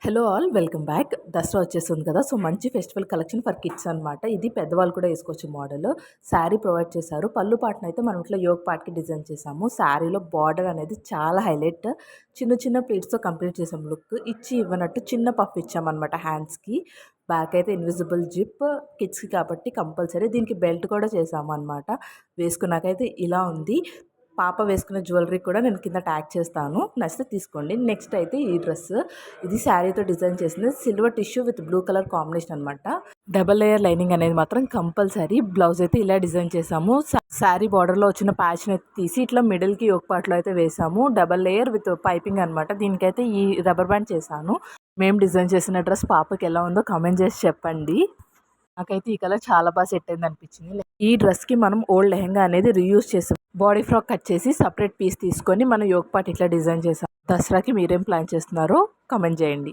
Hello all welcome back. Dasara వచ్చేస్తుంది కదా, so మంచి ఫెస్టివల్ కలెక్షన్ ఫర్ కిడ్స్ అనమాట. ఇది పెద్దవాళ్ళు కూడా వేసుకోవచ్చు మోడల్. శారీ ప్రొవైడ్ చేశారు. పళ్ళు పాటను అయితే మనం ఇట్లా యోగ్ పార్ట్కి డిజైన్ చేసాము. శారీలో బార్డర్ అనేది చాలా హైలైట్. చిన్న చిన్న ప్లీట్స్తో కంప్లీట్ చేసాం. లుక్ ఇచ్చి ఇవ్వనట్టు చిన్న పఫ్ ఇచ్చామన్నమాట హ్యాండ్స్కి. బ్యాక్ అయితే ఇన్విజిబుల్ జిప్ కిడ్స్కి కాబట్టి కంపల్సరీ. దీనికి బెల్ట్ కూడా చేసాము అనమాట. వేసుకున్నాకైతే ఇలా ఉంది. పాప వేసుకునే జ్యువెలరీ కూడా నేను కింద ట్యాగ్ చేస్తాను, నచ్చితే తీసుకోండి. నెక్స్ట్ అయితే ఈ డ్రెస్, ఇది శారీతో డిజైన్ చేసింది. Silver tissue with blue colour combination అనమాట. డబల్ లేయర్ లైనింగ్ అనేది మాత్రం కంపల్సరీ. బ్లౌజ్ అయితే ఇలా డిజైన్ చేసాము. శారీ బార్డర్లో వచ్చిన ప్యాచ్ని అయితే తీసి ఇట్లా మిడిల్కి ఒక పార్ట్లో అయితే వేసాము. డబల్ లేయర్ విత్ పైపింగ్ అనమాట. దీనికైతే ఈ రబ్బర్ బ్యాండ్ చేశాను. మేము డిజైన్ చేసిన డ్రెస్ పాపకి ఎలా ఉందో కామెంట్ చేసి చెప్పండి. నాకైతే ఈ కలర్ చాలా బాగా సెట్ అయింది అనిపించింది. ఈ డ్రెస్కి మనం ఓల్డ్ లెహంగా అనేది రీయూజ్ చేసాం. బాడీ ఫ్రాక్ కట్ చేసి సపరేట్ పీస్ తీసుకొని మనం యోగ్ పార్ట్ ఇట్లా డిజైన్ చేసాం. దసరాకి మీరేం ప్లాన్ చేస్తున్నారో కామెంట్ చేయండి.